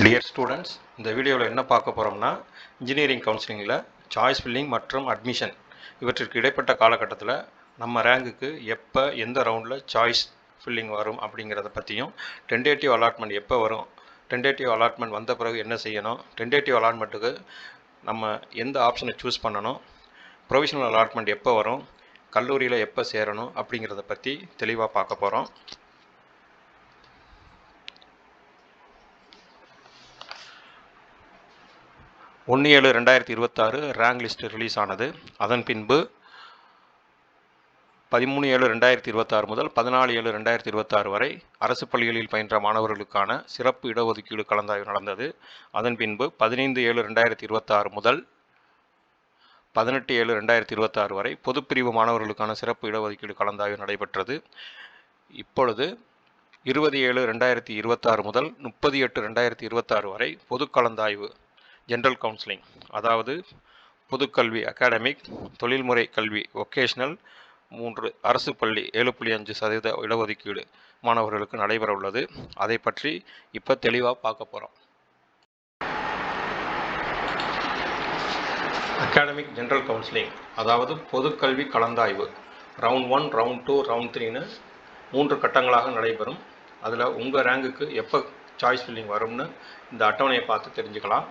Dear students, இந்த வீடியோவில் என்ன பார்க்க போகிறோம்னா இன்ஜினியரிங் கவுன்சிலிங்கில் சாய்ஸ் ஃபில்லிங் மற்றும் அட்மிஷன் இவற்றிற்கு இடைப்பட்ட காலகட்டத்தில் நம்ம ரேங்குக்கு எப்போ எந்த ரவுண்டில் சாய்ஸ் ஃபில்லிங் வரும் அப்படிங்கிறத பற்றியும், டென்டேட்டிவ் அலாட்மெண்ட் எப்போ வரும், டென்டேட்டிவ் அலாட்மெண்ட் வந்த பிறகு என்ன செய்யணும், டென்டேட்டிவ் அலாட்மெண்ட்டுக்கு நம்ம எந்த ஆப்ஷனை சூஸ் பண்ணணும், ப்ரொவிஷனல் அலாட்மெண்ட் எப்போ வரும், கல்லூரியில் எப்போ சேரணும் அப்படிங்கிறத பற்றி தெளிவாக பார்க்க போகிறோம். 1/7/2026 ரேங்க் லிஸ்ட் ரிலீஸ் ஆனது. அதன் பின்பு 13/7/2026 முதல் 14/7/2026 வரை அரசு பள்ளிகளில் பயின்ற மாணவர்களுக்கான சிறப்பு இடஒதுக்கீடு கலந்தாய்வு நடந்தது. அதன் பின்பு 15/7/2026 முதல் 18/7/2026 வரை பொதுப்பிரிவு மாணவர்களுக்கான சிறப்பு இடஒதுக்கீடு கலந்தாய்வு நடைபெற்றது. இப்பொழுது 20/7/2026 முதல் 30/8/2026 வரை பொது கலந்தாய்வு ஜென்ரல் கவுன்சிலிங், அதாவது பொதுக்கல்வி அகாடமிக், தொழில்முறை கல்வி ஒகேஷ்னல் 3 அரசு பள்ளி 7.5% இடஒதுக்கீடு மாணவர்களுக்கு நடைபெற உள்ளது. அதை பற்றி இப்போ தெளிவாக பார்க்க போகிறோம். அகாடமிக் ஜென்ரல் கவுன்சிலிங், அதாவது பொதுக்கல்வி கலந்தாய்வு ரவுண்ட் 1, ரவுண்ட் 2, ரவுண்ட் 3ன்னு 3 கட்டங்களாக நடைபெறும். அதில் உங்கள் ரேங்குக்கு எப்போ சாய்ஸ் ஃபில்லிங் வரும்னு இந்த அட்டவணையை பார்த்து தெரிஞ்சுக்கலாம்.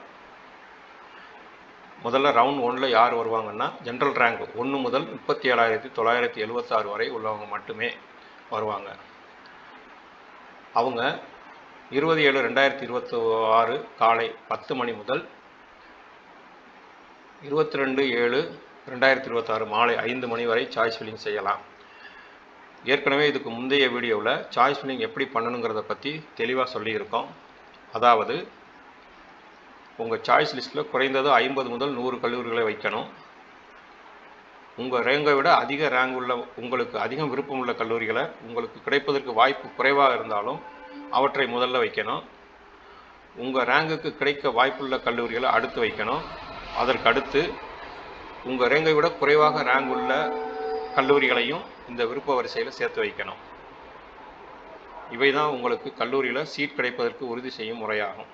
முதல்ல ரவுண்ட் 1ல் யார் வருவாங்கன்னா, ஜென்ரல் ரேங்க் 1 முதல் 37,976 வரை உள்ளவங்க மட்டுமே வருவாங்க. அவங்க 20/7/2026 காலை 10 மணி முதல் 22/7/2026 மாலை 5 மணி வரை சாய்ஸ் ஃபில்லிங் செய்யலாம். ஏற்கனவே இதுக்கு முந்தைய வீடியோவில் சாய்ஸ் ஃபில்லிங் எப்படி பண்ணணுங்கிறத பற்றி தெளிவாக சொல்லியிருக்கோம். அதாவது உங்கள் சாய்ஸ் லிஸ்ட்டில் குறைந்தது 50 முதல் 100 கல்லூரிகளை வைக்கணும். உங்கள் ரேங்கை விட அதிக ரேங்க் உள்ள, உங்களுக்கு அதிகம் விருப்பம் உள்ள கல்லூரிகளை உங்களுக்கு கிடைப்பதற்கு வாய்ப்பு குறைவாக இருந்தாலும் அவற்றை முதல்ல வைக்கணும். உங்கள் ரேங்குக்கு கிடைக்க வாய்ப்புள்ள கல்லூரிகளை அடுத்து வைக்கணும். அதற்கு அடுத்து உங்கள் ரேங்கை விட குறைவாக ரேங்க் உள்ள கல்லூரிகளையும் இந்த விருப்ப வரிசையில் சேர்த்து வைக்கணும். இவை தான் உங்களுக்கு கல்லூரியில் சீட் கிடைப்பதற்கு உறுதி செய்யும் முறையாகும்.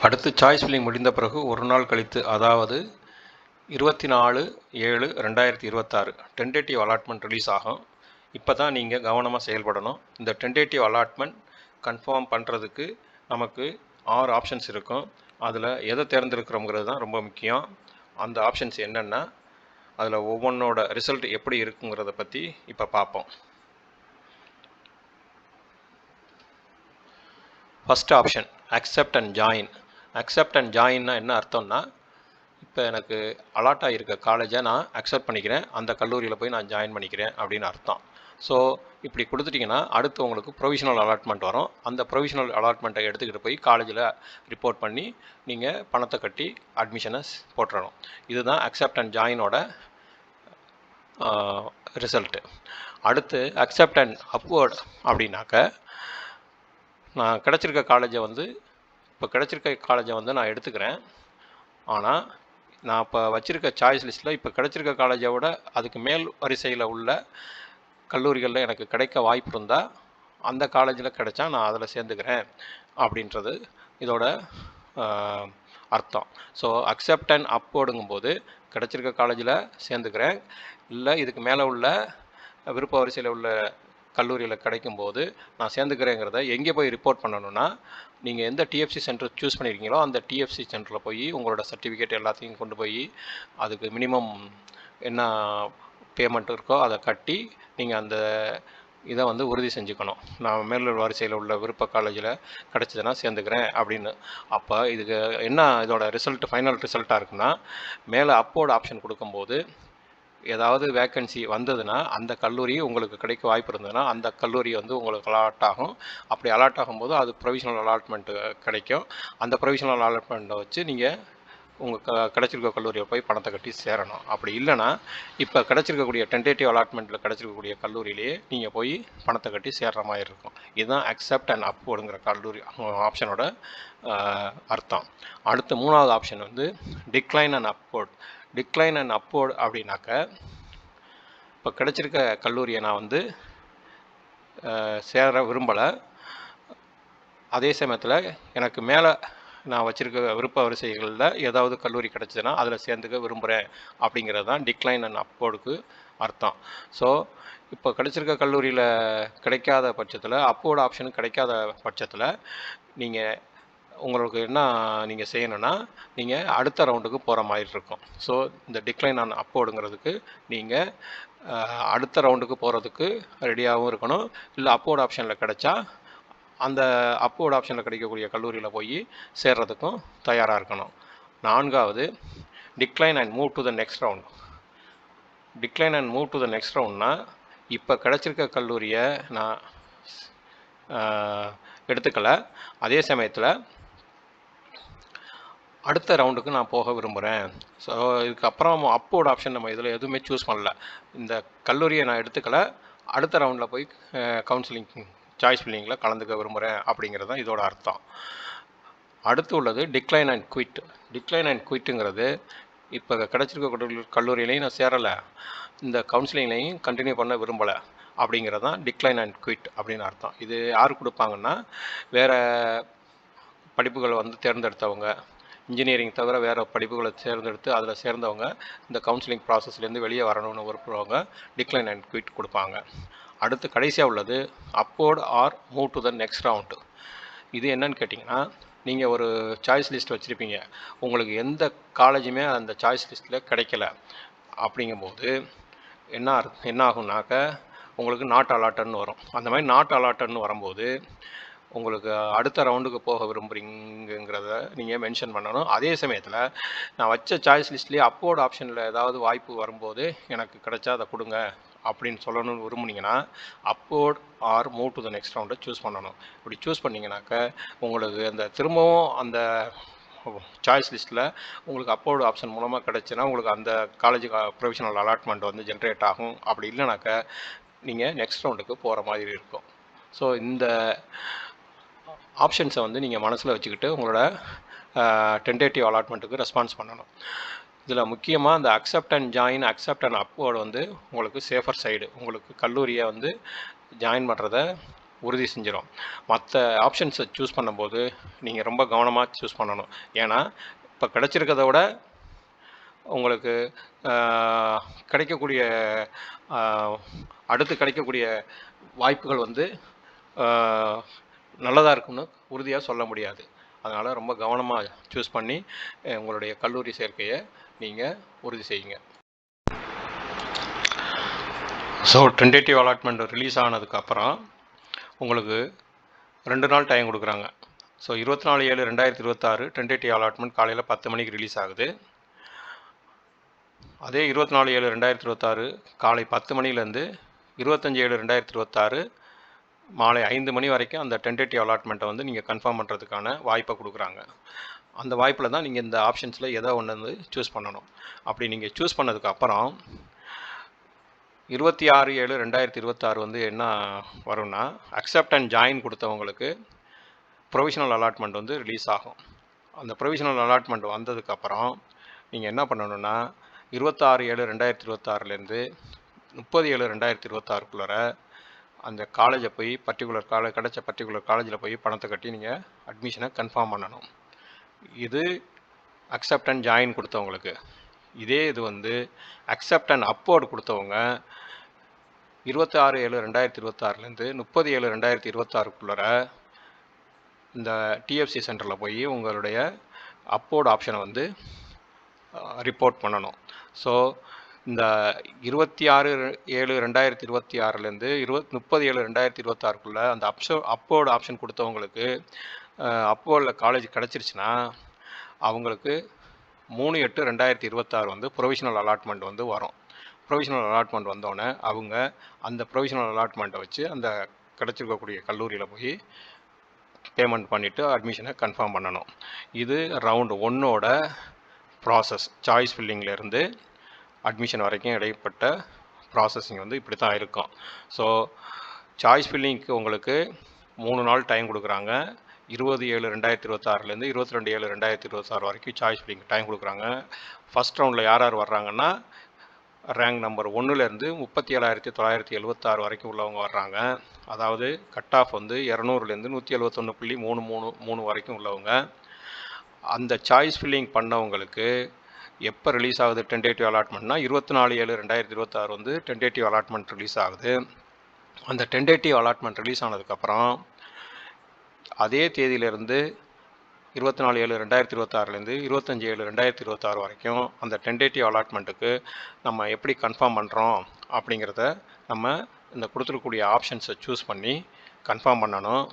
அடுத்து சாய்ஸ் ஃபில்லிங் முடிந்த பிறகு ஒரு நாள் கழித்து, அதாவது 24/7/2026 டென்டேட்டிவ் அலாட்மெண்ட் ரிலீஸ் ஆகும். இப்போ தான் நீங்கள் கவனமாக செயல்படணும். இந்த டென்டேட்டிவ் அலாட்மெண்ட் கன்ஃபார்ம் பண்ணுறதுக்கு நமக்கு 6 ஆப்ஷன்ஸ் இருக்கும். அதில் எதை தேர்ந்தெடுக்கிறோங்கிறது தான் ரொம்ப முக்கியம். அந்த ஆப்ஷன்ஸ் என்னென்னா, அதில் ஒவ்வொன்றோட ரிசல்ட் எப்படி இருக்குங்கிறத பற்றி இப்போ பார்ப்போம். First option accept and join. Accept and ஜாயின்னா என்ன அர்த்தம்னா, இப்போ எனக்கு அலாட் ஆகியிருக்க காலேஜை நான் அக்செப்ட் பண்ணிக்கிறேன், அந்த கல்லூரியில் போய் நான் ஜாயின் பண்ணிக்கிறேன் அப்படின்னு அர்த்தம். ஸோ இப்படி கொடுத்துட்டிங்கன்னா அடுத்து உங்களுக்கு ப்ரொவிஷனல் அலாட்மெண்ட் வரும். அந்த ப்ரொவிஷனல் அலாட்மெண்ட்டை எடுத்துக்கிட்டு போய் காலேஜில் ரிப்போர்ட் பண்ணி நீங்கள் பணத்தை கட்டி அட்மிஷனை போட்டுறணும். இதுதான் அக்செப்ட் அண்ட் ஜாயினோட ரிசல்ட்டு. அடுத்து அக்செப்ட் அண்ட் அப்வர்ட் அப்படின்னாக்க, நான் கிடச்சிருக்க காலேஜை வந்து நான் எடுத்துக்கிறேன். ஆனால் நான் இப்போ வச்சுருக்க சாய்ஸ் லிஸ்ட்டில் இப்போ கிடச்சிருக்க காலேஜை விட அதுக்கு மேல் வரிசையில் உள்ள கல்லூரிகளில் எனக்கு கிடைக்க வாய்ப்பு இருந்தால் அந்த காலேஜில் கிடைச்சா நான் அதில் சேர்ந்துக்கிறேன் அப்படின்றது இதோட அர்த்தம். ஸோ அக்செப்ட் அண்ட் அப்வர்டுங்கும்போது கிடச்சிருக்க காலேஜில் சேர்ந்துக்கிறேன், இல்லை இதுக்கு மேலே உள்ள விருப்ப வரிசையில் உள்ள கல்லூரியில் கிடைக்கும்போது நான் சேர்ந்துக்கிறேங்கிறத எங்கே போய் ரிப்போர்ட் பண்ணணும்னா, நீங்கள் எந்த டிஎஃப்சி சென்டர் சூஸ் பண்ணியிருக்கீங்களோ அந்த டிஎஃப்சி சென்டரில் போய் உங்களோட சர்டிஃபிகேட் எல்லாத்தையும் கொண்டு போய் அதுக்கு மினிமம் என்ன பேமெண்ட் இருக்கோ அதை கட்டி நீங்கள் அந்த இதை வந்து உறுதி செஞ்சுக்கணும். நான் மேல் வரிசையில் உள்ள விருப்ப காலேஜில் கிடச்சிதுன்னா சேர்ந்துக்கிறேன் அப்படின்னு. அப்போ இதுக்கு என்ன இதோட ரிசல்ட் ஃபைனல் ரிசல்ட்டாக இருக்குன்னா, மேலே அப்போர்ட் ஆப்ஷன் கொடுக்கும்போது ஏதாவது வேக்கன்சி வந்ததுன்னா அந்த கல்லூரி உங்களுக்கு கிடைக்க வாய்ப்பு இருந்ததுன்னா அந்த கல்லூரி வந்து உங்களுக்கு அலாட் ஆகும். அப்படி அலாட் ஆகும்போது அது ப்ரொவிஷனல் அலாட்மெண்ட்டு கிடைக்கும். அந்த ப்ரொவிஷனல் அலாட்மெண்ட்டை வச்சு நீங்கள் உங்கள் கிடச்சிருக்க கல்லூரியை போய் பணத்தை கட்டி சேரணும். அப்படி இல்லைன்னா இப்போ கிடச்சிருக்கக்கூடிய டென்டேட்டிவ் அலாட்மெண்ட்டில் கிடச்சிருக்கக்கூடிய கல்லூரியிலேயே நீங்கள் போய் பணத்தை கட்டி சேர்கிற மாதிரி இருக்கும். இதுதான் அக்செப்ட் அண்ட் அப்வர்டுங்கிற கல்லூரி ஆப்ஷனோட அர்த்தம். அடுத்து 3வது ஆப்ஷன் வந்து decline and upward. Decline and upward அப்படின்னாக்க, இப்போ கிடச்சிருக்க கல்லூரியை நான் வந்து சேர விரும்பலை. அதே சமயத்தில் எனக்கு மேலே நான் வச்சுருக்க விருப்ப வரிசைகளில் ஏதாவது கல்லூரி கிடச்சிதுன்னா அதில் சேர்ந்துக்க விரும்புகிறேன் அப்படிங்கிறது தான் டிக்ளைன் அண்ட் அப்போர்டுக்கு அர்த்தம். ஸோ இப்போ கிடைச்சிருக்க கல்லூரியில் கிடைக்காத பட்சத்தில் அப்போர்டு ஆப்ஷன் கிடைக்காத பட்சத்தில் நீங்கள் உங்களுக்கு என்ன நீங்கள் செய்யணும்னா நீங்கள் அடுத்த ரவுண்டுக்கு போகிற மாதிரி இருக்கும். ஸோ இந்த டிக்ளைன் ஆன் அப்போர்டுங்கிறதுக்கு நீங்கள் அடுத்த ரவுண்டுக்கு போகிறதுக்கு ரெடியாகவும் இருக்கணும். இல்லை அப்போர்டு ஆப்ஷனில் கிடைச்சா அந்த அப்போர்டு ஆப்ஷனில் கிடைக்கக்கூடிய கல்லூரியில் போய் சேர்றதுக்கும் தயாராக இருக்கணும். 4வது decline and move to the next round. Decline and move to the next ரவுண்ட்னா இப்போ கிடச்சிருக்க கல்லூரியை நான் எடுத்துக்கலை, அதே சமயத்தில் அடுத்த ரவுண்டுக்கு நான் போக விரும்புகிறேன். ஸோ இதுக்கப்புறம் அப்போர்டு ஆப்ஷன் நம்ம இதில் எதுவுமே சூஸ் பண்ணல. இந்த கல்லூரியை நான் எடுத்துக்கலை, அடுத்த ரவுண்டில் போய் கவுன்சிலிங் சாய்ஸ் ஃபில்லிங்கில் கலந்துக்க விரும்புகிறேன் அப்படிங்கிறது தான் இதோட அர்த்தம். அடுத்து உள்ளது decline and quit. Decline and குவிட்டுங்கிறது இப்போ கிடச்சிருக்க கல்லூரியிலையும் நான் சேரலை, இந்த கவுன்சிலிங்லையும் கண்டினியூ பண்ண விரும்பலை அப்படிங்கிறது தான் டிக்ளைன் அண்ட் குவிட் அப்படின்னு அர்த்தம். இது யார் கொடுப்பாங்கன்னா வேறு படிப்புகளை தேர்ந்தெடுத்தவங்க, இன்ஜினியரிங் தவிர வேறு படிப்புகளை தேர்ந்தெடுத்து அதில் சேர்ந்தவங்க இந்த கவுன்சிலிங் ப்ராசஸ்லேருந்து வெளியே வரணும்னு விரும்புகிறவங்க டிக்ளைன் அண்ட் குவிட் கொடுப்பாங்க. அடுத்து கடைசியாக உள்ளது abort or move to the next round. இது என்னன்னு கேட்டிங்கன்னா, நீங்கள் ஒரு சாய்ஸ் லிஸ்ட் வச்சுருப்பீங்க, உங்களுக்கு எந்த காலேஜுமே அந்த சாய்ஸ் லிஸ்ட்டில் கிடைக்கல. அப்படிங்கும்போது என்ன ஆகும்னாக்க உங்களுக்கு நாட் அலாட்டட்னு வரும். அந்த மாதிரி நாட் அலாட்டட்னு வரும்போது உங்களுக்கு அடுத்த ரவுண்டுக்கு போக விரும்புகிறீங்கிறத நீங்கள் மென்ஷன் பண்ணணும். அதே சமயத்தில் நான் வச்ச சாய்ஸ் லிஸ்ட்லேயே அப்போர்டு ஆப்ஷனில் ஏதாவது வாய்ப்பு வரும்போது எனக்கு கிடைச்சா அதை கொடுங்க அப்படின்னு சொல்லணும்னு விரும்புனீங்கன்னா upward or move to the next ரவுண்டை சூஸ் பண்ணணும். இப்படி சூஸ் பண்ணிங்கனாக்க உங்களுக்கு அந்த திரும்பவும் அந்த சாய்ஸ் லிஸ்ட்டில் உங்களுக்கு அப்போர்டு ஆப்ஷன் மூலமாக கிடைச்சுன்னா உங்களுக்கு அந்த காலேஜுக்கு ப்ரொவிஷனல் அலாட்மெண்ட் ஜென்ரேட் ஆகும். அப்படி இல்லைனாக்க நீங்கள் நெக்ஸ்ட் ரவுண்டுக்கு போகிற மாதிரி இருக்கும். ஸோ இந்த ஆப்ஷன்ஸை நீங்கள் மனசில் வச்சுக்கிட்டு உங்களோட டென்டேட்டிவ் அலாட்மெண்ட்டுக்கு ரெஸ்பான்ஸ் பண்ணணும். இதில் முக்கியமாக இந்த accept and join, accept and அப்போர்டு உங்களுக்கு சேஃபர் சைடு, உங்களுக்கு கல்லூரியை ஜாயின் பண்ணுறத உறுதி செஞ்சிடும். மற்ற ஆப்ஷன்ஸை சூஸ் பண்ணும்போது நீங்கள் ரொம்ப கவனமாக சூஸ் பண்ணணும். ஏன்னா இப்போ கிடைச்சிருக்கிறத விட உங்களுக்கு கிடைக்கக்கூடிய அடுத்து கிடைக்கக்கூடிய வாய்ப்புகள் நல்லதாக இருக்குன்னு உறுதியாக சொல்ல முடியாது. அதனால் ரொம்ப கவனமாக சூஸ் பண்ணி உங்களுடைய கல்லூரி சேர்க்கையை நீங்கள் உறுதி செய்யுங்க. ஸோ டென்டேட்டிவ் அலாட்மெண்ட் ரிலீஸ் ஆனதுக்கப்புறம் உங்களுக்கு 2 நாள் டைம் கொடுக்குறாங்க. ஸோ 24/7/2026 டென்டேட்டிவ் அலாட்மெண்ட் காலையில் 10 மணிக்கு ரிலீஸ் ஆகுது. அதே 24/7/2026 காலை 10 மணிலேருந்து 25/7/2026 மாலை 5 மணி வரைக்கும் அந்த டென்டேட்டிவ் அலாட்மெண்ட்டை நீங்கள் கன்ஃபார்ம் பண்ணுறதுக்கான வாய்ப்பை கொடுக்குறாங்க. அந்த வாய்ப்பில் தான் நீங்கள் இந்த ஆப்ஷன்ஸில் எதோ ஒன்று சூஸ் பண்ணணும். அப்படி நீங்கள் சூஸ் பண்ணதுக்கப்புறம் 26/7/2026 என்ன வரும்னா அக்செப்ட் அண்ட் ஜாயின் கொடுத்தவங்களுக்கு ப்ரொவிஷனல் அலாட்மெண்ட் ரிலீஸ் ஆகும். அந்த ப்ரொவிஷனல் அலாட்மெண்ட் வந்ததுக்கப்புறம் நீங்கள் என்ன பண்ணணுன்னா 26/7/2026 30/7/2026 அந்த காலேஜை போய் கிடைச்ச பர்டிகுலர் காலேஜில் போய் பணத்தை கட்டி நீங்கள் அட்மிஷனை கன்ஃபார்ம் பண்ணணும். இது அக்செப்ட் அண்ட் ஜாயின் கொடுத்தவங்களுக்கு. இதே இது அக்செப்ட் அண்ட் அப்போர்டு கொடுத்தவங்க 26/7/2026 30/7/2026 இந்த டிஎஃப்சி சென்டரில் போய் உங்களுடைய அப்போர்டு ஆப்ஷனை ரிப்போர்ட் பண்ணணும். ஸோ இந்த 26/7/2026 30/7/2026 அந்த அப்போர்டு ஆப்ஷன் கொடுத்தவங்களுக்கு அப்போர்டில் காலேஜ் கிடச்சிருச்சுன்னா அவங்களுக்கு 3/8/2026 ப்ரொவிஷனல் அலாட்மெண்ட் வரும். ப்ரொவிஷனல் அலாட்மெண்ட் வந்தோடனே அவங்க அந்த ப்ரொவிஷனல் அலாட்மெண்ட்டை வச்சு அந்த கிடச்சிருக்கக்கூடிய கல்லூரியில் போய் பேமெண்ட் பண்ணிவிட்டு அட்மிஷனை கன்ஃபார்ம் பண்ணணும். இது ரவுண்டு 1ஓட ப்ராசஸ். சாய்ஸ் ஃபில்லிங்லேருந்து அட்மிஷன் வரைக்கும் இடைப்பட்ட ப்ராசஸிங் இப்படி தான் இருக்கும். ஸோ சாய்ஸ் ஃபில்லிங்க்கு உங்களுக்கு 3 நாள் டைம் கொடுக்குறாங்க. 20/7/2026 22/7/2026 வரைக்கும் சாய்ஸ் ஃபில்லிங் டைம் கொடுக்குறாங்க. ஃபஸ்ட் ரவுண்டில் யார் வர்றாங்கன்னா ரேங்க் நம்பர் 1லேருந்து 37,976 வரைக்கும் உள்ளவங்க வர்றாங்க. அதாவது கட் ஆஃப் வந்து 200லேருந்து 171.333 வரைக்கும் உள்ளவங்க. அந்த சாய்ஸ் ஃபில்லிங் பண்ணவங்களுக்கு எப்போ ரிலீஸ் ஆகுது டென்டேட்டிவ் அலாட்மெண்ட்னா 24/7/2026 வந்து டென்டேட்டிவ் அலாட்மெண்ட் ரிலீஸ் ஆகுது. அந்த டென்டேட்டிவ் அலாட்மெண்ட் ரிலீஸ் ஆனதுக்கப்புறம் அதே தேதியிலேருந்து 24/7/2026லேருந்து 25/7/2026 வரைக்கும் அந்த டென்டேட்டிவ் அலாட்மெண்ட்டுக்கு நம்ம எப்படி கன்ஃபார்ம் பண்ணுறோம் அப்படிங்கிறத நம்ம இந்த கொடுத்துருக்கக்கூடிய ஆப்ஷன்ஸை சூஸ் பண்ணி கன்ஃபார்ம் பண்ணணும்.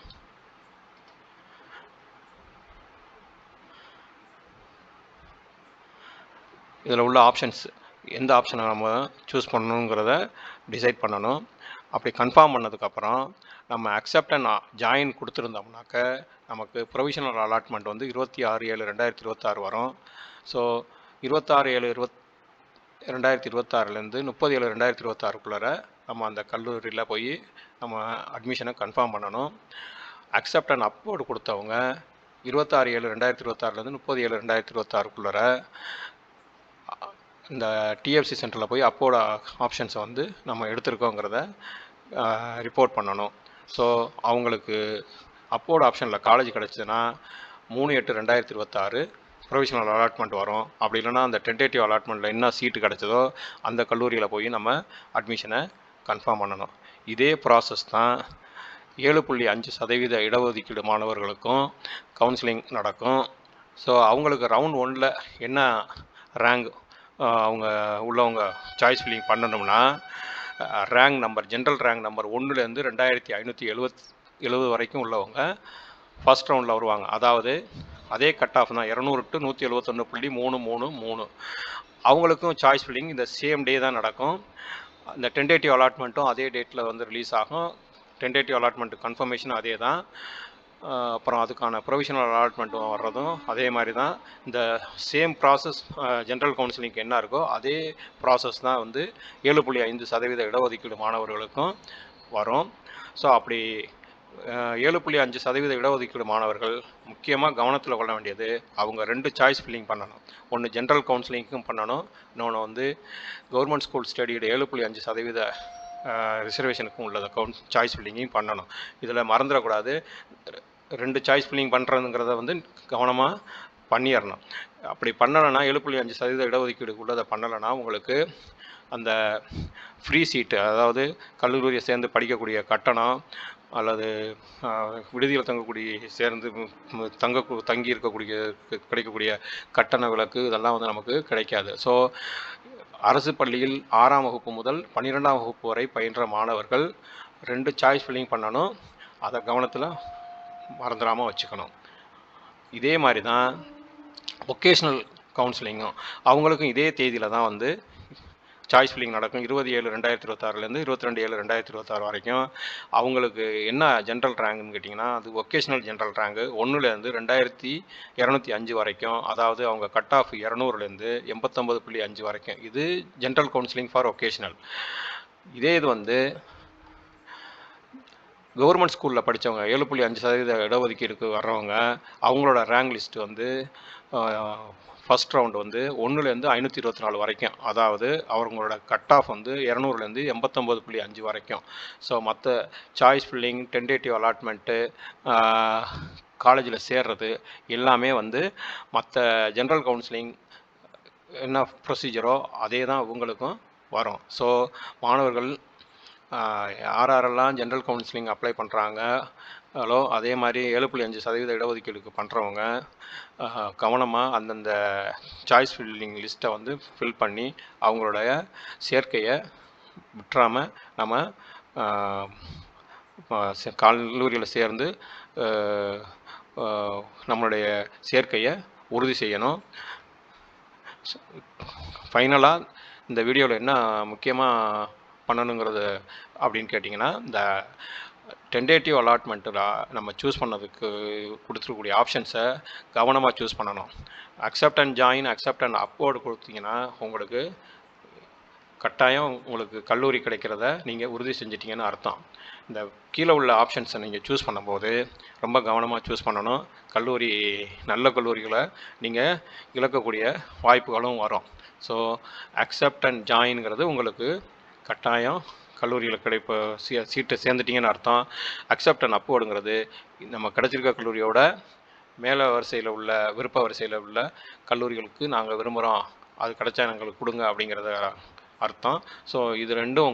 இதில் உள்ள ஆப்ஷன்ஸ் எந்த ஆப்ஷனை நம்ம சூஸ் பண்ணணுங்கிறத டிசைட் பண்ணணும். அப்படி கன்ஃபார்ம் பண்ணதுக்கப்புறம் நம்ம அக்செப்ட் அண்ட் ஜாயின் கொடுத்துருந்தோம்னாக்க நமக்கு ப்ரொவிஷனல் அலாட்மெண்ட் வந்து 26/7/2026 வரும். ஸோ 26/7/2026லேருந்து 30/7/2026 நம்ம அந்த கல்லூரியில் போய் நம்ம அட்மிஷனை கன்ஃபார்ம் பண்ணணும். அக்செப்ட் அண்ட் அப்லோடு கொடுத்தவங்க 26/7/2026லேருந்து 30/7/2026 இந்த டிஎஃப்சி சென்டரில் போய் அப்போட ஆப்ஷன்ஸை வந்து நம்ம எடுத்திருக்கோங்கிறத ரிப்போர்ட் பண்ணணும். ஸோ அவங்களுக்கு அப்போட ஆப்ஷனில் காலேஜ் கிடச்சிதுன்னா 3/8/2026 ப்ரொவிஷனல் அலாட்மெண்ட் வரும். அப்படி இல்லைன்னா அந்த டென்டேட்டிவ் அலாட்மெண்ட்டில் என்ன சீட்டு கிடச்சதோ அந்த கல்லூரியில் போய் நம்ம அட்மிஷனை கன்ஃபார்ம் பண்ணணும். இதே ப்ராசஸ் தான் 7.5% இடஒதுக்கீடு மாணவர்களுக்கும் கவுன்சிலிங் நடக்கும். ஸோ அவங்களுக்கு ரவுண்ட் 1ல் என்ன ரேங்க் அவங்க உள்ளவங்க சாய்ஸ் ஃபில்லிங் பண்ணணும்னா rank number general rank number 1லேருந்து 2570 வரைக்கும் உள்ளவங்க ஃபஸ்ட் ரவுண்டில் வருவாங்க. அதாவது அதே கட் ஆஃப் தான் 200 to 171.333. அவங்களுக்கும் சாய்ஸ் ஃபில்லிங் இந்த சேம் டே தான் நடக்கும். இந்த டென்டேட்டிவ் அலாட்மெண்ட்டும் அதே டேட்டில் வந்து ரிலீஸ் ஆகும். டென்டேட்டிவ் அலாட்மெண்ட் கன்ஃபர்மேஷனும் அதே தான். அப்புறம் அதுக்கான ப்ரொவிஷனல் அலாட்மெண்ட்டும் வர்றதும் அதே மாதிரி தான். இந்த சேம் ப்ராசஸ் ஜென்ரல் கவுன்சிலிங்க்கு என்ன இருக்கோ அதே ப்ராசஸ் தான் வந்து 7.5% இடஒதுக்கீடு மாணவர்களுக்கும் வரும். ஸோ அப்படி 7.5% இடஒதுக்கீடு மாணவர்கள் முக்கியமாக கவனத்தில் கொள்ள வேண்டியது அவங்க 2 சாய்ஸ் ஃபில்லிங் பண்ணணும். ஒன்று ஜென்ரல் கவுன்சிலிங்க்கும் பண்ணணும், இன்னொன்று வந்து கவர்மெண்ட் ஸ்கூல் ஸ்டடியோட 7.5% ரிசர்வேஷனுக்கும் உள்ளதை சாய்ஸ் ஃபில்லிங்கையும் பண்ணணும். இதில் மறந்துடக்கூடாது, 2 சாய்ஸ் ஃபில்லிங் பண்ணுறதுங்கிறத வந்து கவனமாக பண்ணிடணும். அப்படி பண்ணலைன்னா 7.5% இடஒதுக்கீடு உள்ளதை பண்ணலைன்னா உங்களுக்கு அந்த ஃப்ரீ சீட்டு, அதாவது கல்லூரியை சேர்ந்து படிக்கக்கூடிய கட்டணம் அல்லது விடுதியில் தங்கி இருக்கக்கூடிய கிடைக்கக்கூடிய கட்டண விலக்கு இதெல்லாம் வந்து நமக்கு கிடைக்காது. ஸோ அரசு பள்ளியில் 6ஆம் வகுப்பு முதல் 12ஆம் வகுப்பு வரை பயின்ற மாணவர்கள் 2 சாய்ஸ் ஃபில்லிங் பண்ணணும். அதை கவனத்தில் மறந்துடாமல் வச்சுக்கணும். இதே மாதிரி தான் வொக்கேஷ்னல் கவுன்சிலிங்கும் அவங்களுக்கும் இதே தேதியில் தான் வந்து சாய்ஸ் ஃபில்லிங் நடக்கும். 20/7/2026லேருந்து 22/7/2026 வரைக்கும். அவங்களுக்கு என்ன ஜென்ரல் ரேங்க்னு கேட்டிங்கன்னா அது வொக்கேஷ்னல் ஜென்ரல் ரேங்கு 1லேருந்து 2205 வரைக்கும். அதாவது அவங்க கட் ஆஃப் 200லேருந்து 89.5 வரைக்கும். இது ஜென்ரல் கவுன்சிலிங் ஃபார் வொக்கேஷ்னல். இதே இது வந்து கவர்மெண்ட் ஸ்கூலில் படித்தவங்க 7.5% இடஒதுக்கீடுக்கு வர்றவங்க அவங்களோட ரேங்க் லிஸ்ட்டு வந்து ஃபஸ்ட் ரவுண்டு வந்து 1லேருந்து 524 வரைக்கும். அதாவது அவங்களோட கட் ஆஃப் வந்து 200லேருந்து 89.5 வரைக்கும். ஸோ மற்ற சாய்ஸ் ஃபில்லிங், டென்டேட்டிவ் அலாட்மெண்ட்டு, காலேஜில் சேர்றது எல்லாமே வந்து மற்ற ஜென்ரல் கவுன்சிலிங் என்ன ப்ரொசீஜரோ அதே தான் இவங்களுக்கும் வரும். ஸோ மாணவர்கள் யாரெல்லாம் ஜென்ரல் கவுன்சிலிங் அப்ளை பண்ணுறாங்களோ அதே மாதிரி 7.5% இடஒதுக்கீடுக்கு பண்ணுறவங்க கவனமாக அந்தந்த சாய்ஸ் ஃபில்லிங் லிஸ்ட்டை வந்து ஃபில் பண்ணி அவங்களுடைய சேர்க்கையை விட்டுறாமல் நம்ம கல்லூரியில் சேர்ந்து நம்மளுடைய சேர்க்கையை உறுதி செய்யணும். ஃபைனலாக இந்த வீடியோவில் என்ன முக்கியமாக பண்ணணுங்கிறது அப்படின்னு கேட்டிங்கன்னா, இந்த டென்டேட்டிவ் அலாட்மெண்ட்டில் நம்ம சூஸ் பண்ணதுக்கு கொடுத்துருக்கக்கூடிய ஆப்ஷன்ஸை கவனமாக சூஸ் பண்ணணும். Accept and join, accept and upload கொடுத்தீங்கன்னா உங்களுக்கு கட்டாயம் உங்களுக்கு கல்லூரி கிடைக்கிறத நீங்கள் உறுதி செஞ்சிட்டிங்கன்னு அர்த்தம். இந்த கீழே உள்ள ஆப்ஷன்ஸை நீங்கள் சூஸ் பண்ணும்போது ரொம்ப கவனமாக சூஸ் பண்ணணும். நல்ல கல்லூரிகளை நீங்கள் இழக்கக்கூடிய வாய்ப்புகளும் வரும். ஸோ அக்செப்ட் அண்ட் ஜாயின்ங்கிறது உங்களுக்கு கட்டாயம் கல்லூரியில் சீட்டை சேர்ந்துட்டிங்கன்னு அர்த்தம். அக்செப்ட் அண்ட் அப்வோர்டுங்கிறது நம்ம கிடச்சிருக்க கல்லூரியோட மேலே வரிசையில் உள்ள விருப்ப வரிசையில் உள்ள கல்லூரிகளுக்கு நாங்கள் விரும்புகிறோம், அது கிடைச்சா எங்களுக்கு கொடுங்க அப்படிங்கிறத அர்த்தம். ஸோ இது ரெண்டும்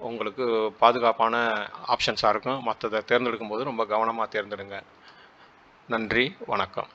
உங்களுக்கு பாதுகாப்பான ஆப்ஷன்ஸாக இருக்கும். மற்றதை தேர்ந்தெடுக்கும் போது ரொம்ப கவனமாக தேர்ந்தெடுங்க. நன்றி, வணக்கம்.